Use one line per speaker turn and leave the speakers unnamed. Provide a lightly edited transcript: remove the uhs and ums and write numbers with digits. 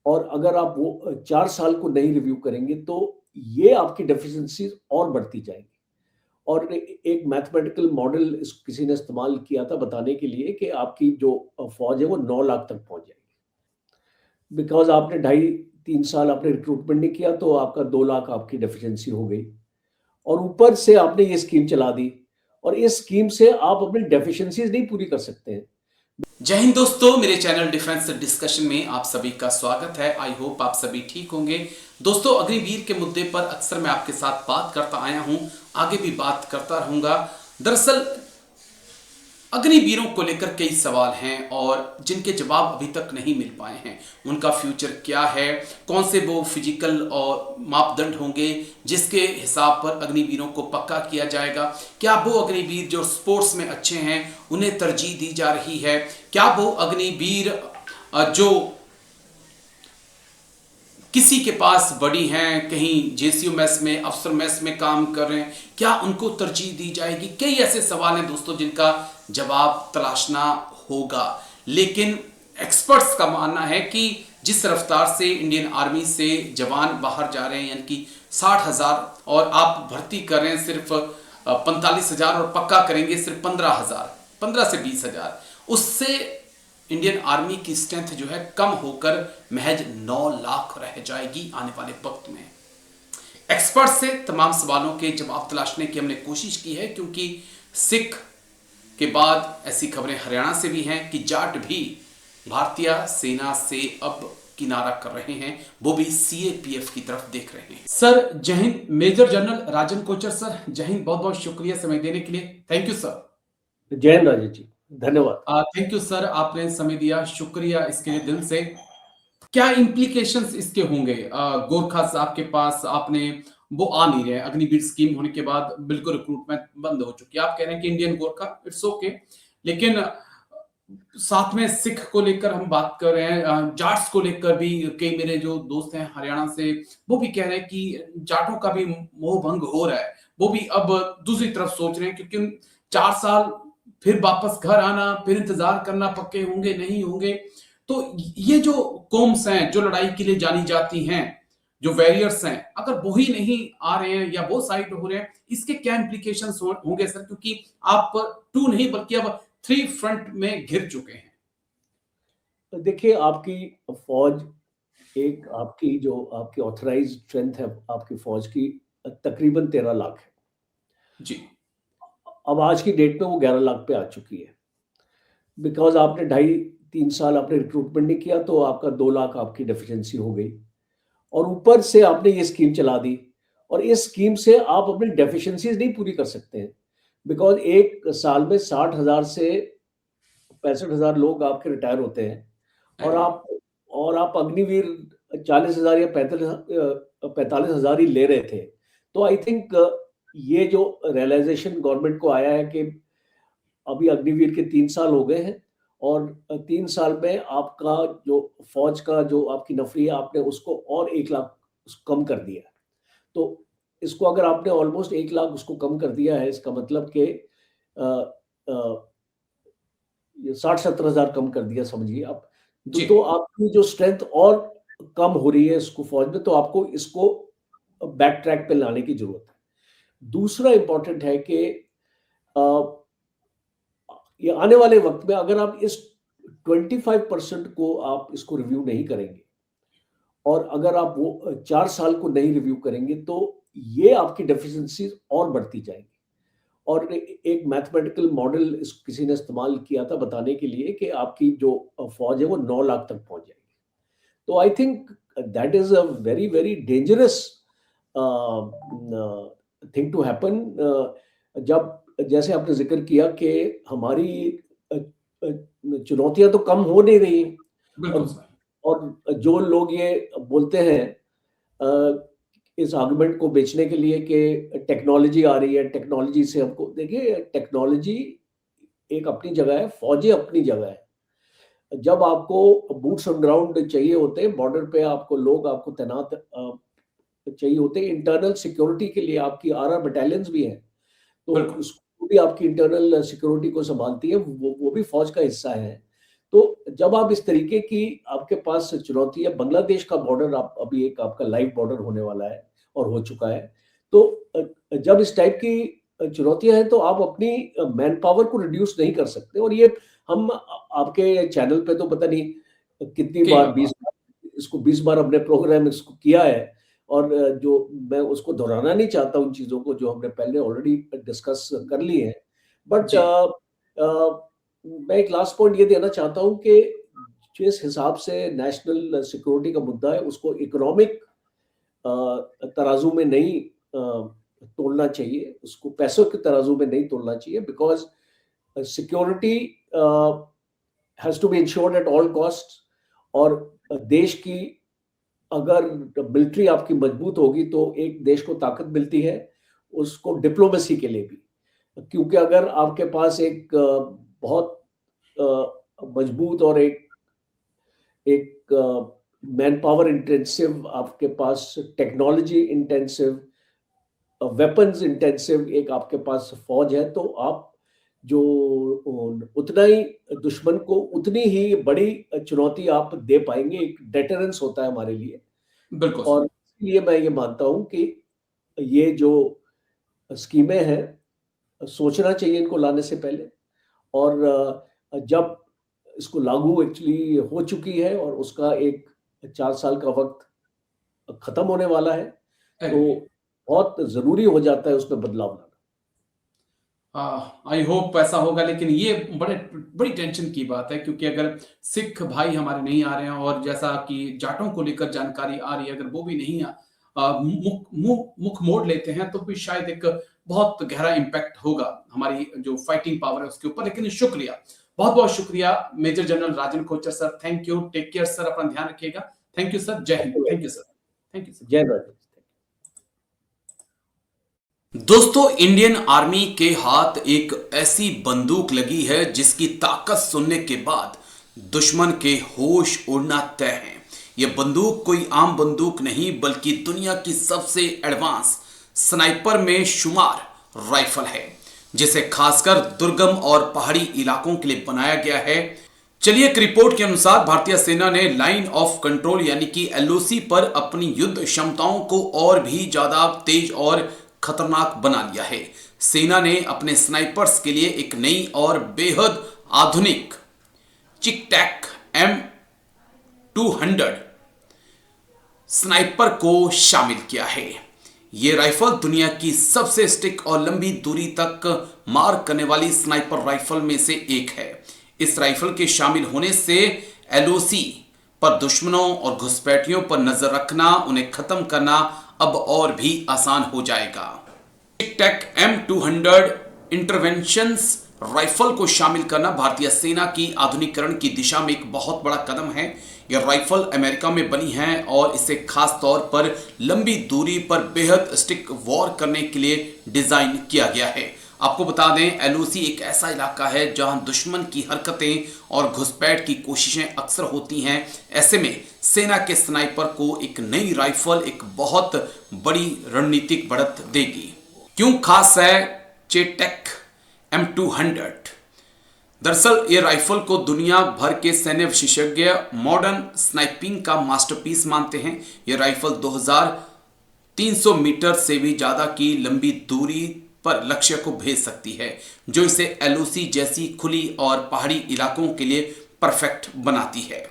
और अगर आप वो 4 साल को नहीं रिव्यू करेंगे तो ये आपकी डेफिशिएंसीज़ और बढ़ती जाएँगी। और एक मैथमेटिकल मॉडल किसी ने इस्तेमाल किया था बताने के लिए कि आपकी जो फ़ौज है वो 9 लाख तक पहुँच जाएगी। बिकॉज़ आपने ढाई 3 साल आपने रिक्रूटमेंट नहीं किया तो आपका 2 लाख आपकी डेफिशिएंसी हो गई। और ऊपर से आपने ये स्कीम चला दी और इस स्कीम से आप अपनी डेफिशिएंसीज़ नहीं पूरी कर सकते हैं।
जय हिंद दोस्तों, मेरे चैनल डिफेंस डिस्कशन में आप सभी का स्वागत है। आई होप आप सभी ठीक होंगे। दोस्तों, अग्निवीर के मुद्दे पर अक्सर मैं आपके साथ बात करता आया हूं, आगे भी बात करता रहूंगा। दरअसल अग्निवीरों को लेकर कई सवाल हैं और जिनके जवाब अभी तक नहीं मिल पाए हैं। उनका फ्यूचर क्या है, कौन से वो फिजिकल और मापदंड होंगे जिसके हिसाब पर अग्निवीरों को पक्का किया जाएगा। क्या वो अग्निवीर जो स्पोर्ट्स में अच्छे हैं उन्हें तरजीह दी जा रही है। क्या वो अग्निवीर जो किसी के पास बड़ी हैं, कहीं जेसीयू मेस में, अफसर मेस में काम कर रहे हैं, क्या उनको तरजीह दी जाएगी। कई ऐसे सवाल हैं दोस्तों जिनका जवाब तलाशना होगा। लेकिन एक्सपर्ट्स का मानना है कि जिस रफ्तार से इंडियन आर्मी से जवान बाहर जा रहे हैं, यानी कि 60,000 और आप भर्ती कर रहे हैं सिर्फ 45,000 और पक्का करेंगे सिर्फ 15,000, 15 से 20,000, उससे इंडियन आर्मी की स्ट्रेंथ जो है कम होकर महज 9 लाख रह जाएगी आने वाले वक्त में। एक्सपर्ट से तमाम सवालों के जवाब तलाशने की हमने कोशिश की है, क्योंकि सिख के बाद ऐसी खबरें हरियाणा से भी हैं कि जाट भी भारतीय सेना से अब किनारा कर रहे हैं, वो भी सीएपीएफ की तरफ देख रहे हैं। सर जय Hind. Major general Rajan Kochar sir, जय हिंद। बहुत बहुत शुक्रिया समय देने के लिए। Thank you sir.
जय हिंद राजेश जी, धन्यवाद।
थैंक यू सर, आपने समय दिया, शुक्रिया इसके लिए दिल से। क्या इम्प्लीकेशंस इसके होंगे? गोरखा साहब के पास आपने वो आ नहीं रहे, अग्निवीर स्कीम होने के बाद बिल्कुल रिक्रूटमेंट बंद हो चुकी है। आप कह रहे हैं कि इंडियन गोरखा इट्स ओके, लेकिन साथ में सिख को लेकर हम बात कर रहे हैं, जाट्स को लेकर भी कई मेरे जो दोस्त हैं हरियाणा से वो भी कह रहे हैं कि जाटों का भी मोह भंग हो रहा है। वो भी अब दूसरी तरफ सोच रहे हैं, क्योंकि 4 साल फिर वापस घर आना, फिर इंतजार करना, पक्के होंगे नहीं होंगे। तो ये जो कौम्स हैं जो लड़ाई के लिए जानी जाती हैं, जो वॉरियर्स हैं, अगर वो ही नहीं आ रहे हैं या वो साइड हो रहे हैं, इसके क्या इंप्लीकेशंस होंगे सर? क्योंकि आप 2 नहीं बल्कि अब 3 फ्रंट में घिर चुके हैं।
तो देखिए, आपकी फौज एक आपकी जो आपकी ऑथराइज्ड स्ट्रेंथ है आपकी फौज की तकरीबन 13 लाख है।
जी।
अब आज की डेट में वो 11 लाख पे आ चुकी है। बिकॉज़ आपने ढाई 3 साल आपने रिक्रूटमेंट नहीं किया तो आपका 2 लाख आपकी डेफिशिएंसी हो गई। और ऊपर से आपने ये स्कीम चला दी और इस स्कीम से आप अपनी डेफिशिएंसीज़ नहीं पूरी कर सकते हैं। बिकॉज़ 1 साल में 60,000 से 65,000 लोग आपके रिटायर होते हैं और
एग्री।
आप अग्निवीर 40,000 या 45,000 ही ले रहे थे। तो आई थिंक ये जो रियलाइज़ेशन गवर्नमेंट को आया है कि अभी अग्निवीर के 3 साल हो गए हैं और 3 साल में आपका जो फ़ौज का जो आपकी नफ़री है आपने उसको और 1 लाख कम कर दिया है। तो इसको अगर आपने ऑलमोस्ट 1 लाख उसको कम कर दिया है, इसका मतलब कि अ अ, ये 60-70,000 कम कर दिया समझिए आप।
जी।
तो आपकी जो स्ट्रेंथ और कम हो रही है इसको फ़ौज में, तो आपको इसको बैक ट्रैक पे लाने की ज़रूरत है। दूसरा इम्पोर्टेंट है कि अ, ये आने वाले वक़्त में अगर आप इस 25% को आप इसको रिव्यू नहीं करेंगे और अगर आप वो 4 साल को नहीं रिव्यू करेंगे, तो ये आपकी डेफिशिएंसीज़ और बढ़ती जाएँगी। और एक मैथमेटिकल मॉडल किसी ने इस्तेमाल किया था बताने के लिए कि आपकी जो फ़ौज है वो 9 लाख तक पहुँच जाएगी। तो I think that is a very, very dangerous thing to happen. जब जैसे आपने ज़िक्र किया कि हमारी अ चुनौतियाँ तो कम हो नहीं रही
बिल्कुल
और
सर।
जो लोग ये बोलते हैं इस आर्गुमेंट को बेचने के लिए कि टेक्नोलॉजी आ रही है, टेक्नोलॉजी से हमको देखिए टेक्नोलॉजी एक अपनी जगह है, फ़ौजें अपनी जगह है। जब आपको बूट्स ऑन ग्राउंड चाहिए होते हैं, बॉर्डर पे आपको लोग आपको तैनात चाहिए होते हैं, इंटरनल सिक्योरिटी के लिए आपकी आरआर बटालियंस भी हैं, तो
बिल्कुल।
उसको भी आपकी इंटरनल सिक्योरिटी को सँभालती है, वो भी फ़ौज का हिस्सा है। तो जब आप इस तरीके की आपके पास चुनौती है, बांग्लादेश का बॉर्डर आप अभी एक आपका लाइव बॉर्डर होने वाला है और हो चुका है। तो जब इस टाइप की चुनौतियाँ हैं तो आप अपनी मैन पावर को रिड्यूस नहीं कर सकते, और ये हम आपके चैनल पे तो पता नहीं कितनी
कई
बार,
बार
20 बार, इसको 20 बार हमने प्रोग्राम इसको किया है, और जो मैं उसको दोहराना नहीं चाहता उन चीज़ों को जो हमने पहले ऑलरेडी डिस्कस कर ली हैं। बट
जी
मैं एक लास्ट पॉइंट ये देना चाहता हूँ कि जिस हिसाब से नेशनल सिक्योरिटी का मुद्दा है, उसको इकोनॉमिक तराजू में नहीं तोलना चाहिए, उसको पैसों के तराजू में नहीं तोलना चाहिए, because security has to be insured at all cost. और देश की अगर मिलिट्री आपकी मजबूत होगी तो एक देश को ताकत मिलती है, उसको डिप्लोमेसी के लिए भी। क्योंकि अगर आपके पास एक बहुत मजबूत और एक एक मैन पावर इंटेंसिव, आपके पास टेक्नोलॉजी इंटेंसिव, वेपन्स इंटेंसिव एक आपके पास फौज है, तो आप जो उतना ही दुश्मन को उतनी ही बड़ी चुनौती आप दे पाएंगे। एक डेटरेंस होता है हमारे लिए।
बिल्कुल
और इसलिए मैं ये मानता हूँ कि ये जो स्कीमें हैं, सोचना चाहिए इनको लाने से पहले। और जब इसको लागू एक्चुअली हो चुकी है और उसका एक 4 साल का वक्त खत्म होने वाला है, तो
एग्री।
बहुत ज़रूरी हो जाता है उसमें बदलाव लाना।
आई होप ऐसा होगा, लेकिन ये बड़ी टेंशन की बात है, क्योंकि अगर सिख भाई हमारे नहीं आ रहे हैं और जैसा कि जाटों को लेकर जानकारी आ रही है, अगर वो भी नहीं मुख मोड़ लेते हैं तो भी शायद एक बहुत गहरा इम्पैक्ट होगा हमारी जो फाइटिंग पावर है उसके ऊपर। लेकिन शुक्रिया, बहुत बहुत शुक्रिया major general Rajan Kochar sir. Thank you, take care sir, अपना ध्यान रखिएगा। थैंक यू सर, जय Hind. Thank you sir, thank you sir.
जय भारत।
दोस्तों, इंडियन आर्मी के हाथ एक ऐसी बंदूक लगी है जिसकी ताकत सुनने के बाद दुश्मन के होश उड़ना तय है। यह बंदूक कोई आम बंदूक नहीं, बल्कि दुनिया की सबसे एडवांस स्नाइपर में शुमार राइफल है, जिसे खासकर दुर्गम और पहाड़ी इलाकों के लिए बनाया गया है। चलिए, एक रिपोर्ट के अनुसार भारतीय सेना ने लाइन ऑफ कंट्रोल यानी कि एलओसी पर अपनी युद्ध क्षमताओं को और भी ज्यादा तेज और खतरनाक बना लिया है। सेना ने अपने स्नाइपर्स के लिए एक नई और बेहद आधुनिक चिक-टैक M200 स्नाइपर को शामिल किया है। यह राइफल दुनिया की सबसे स्टिक और लंबी दूरी तक मार करने वाली स्नाइपर राइफल में से एक है। इस राइफल के शामिल होने से एलओसी पर दुश्मनों और घुसपैठियों पर नजर रखना, उन्हें खत्म करना अब और भी आसान हो जाएगा। चिक-टैक M200 इंटरवेंशंस राइफल को शामिल करना भारतीय सेना की आधुनिकीकरण की दिशा में एक बहुत बड़ा कदम है। यह राइफल अमेरिका में बनी है और इसे खास तौर पर लंबी दूरी पर बेहद स्टिक वॉर करने के लिए डिजाइन किया गया है। आपको बता दें, एलओसी एक ऐसा इलाका है जहां दुश्मन की हरकतें और घुसपैठ की कोशिशें अक्सर होती हैं। ऐसे में सेना के स्नाइपर को एक नई राइफल एक बहुत बड़ी रणनीतिक बढ़त देगी। क्यों खास है चिक-टैक M200? दरअसल ये राइफल को दुनिया भर के सैन्य विशेषज्ञ मॉडर्न स्नाइपिंग का मास्टरपीस मानते हैं। यह राइफल 2300 मीटर से भी ज्यादा की लंबी दूरी पर लक्ष्य को भेज सकती है, जो इसे एलओसी जैसी खुली और पहाड़ी इलाकों के लिए परफेक्ट बनाती है।